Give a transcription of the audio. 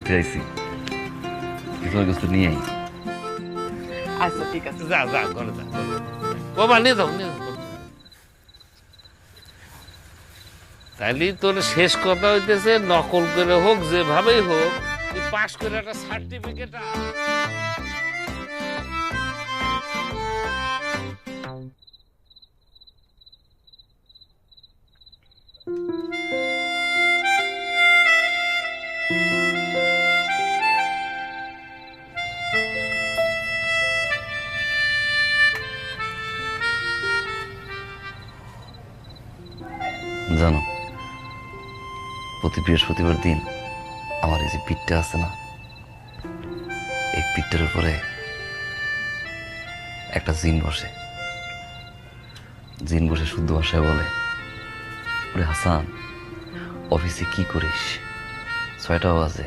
ঘুরতে আইছি, কিছু কিছু নিয়ে আই। আচ্ছা ঠিক আছে। যা যা ঘরে যা। বাবা নিয়ে যাও নিয়ে যাও। তাইলে তোর শেষ কথা হইতেছে নকল করে হোক যেভাবেই হোক তুই পাশ করে একটা সার্টিফিকেট জানো, প্রতি বৃহস্পতিবার দিন আমার এই যে পিঠটা আছে না, এই পিঠটার উপরে একটা জিন বসে। জিন বসে শুদ্ধ ভাষায় বলে, ওরে হাসান, অফিসে কি করিস? 6টা বাজে,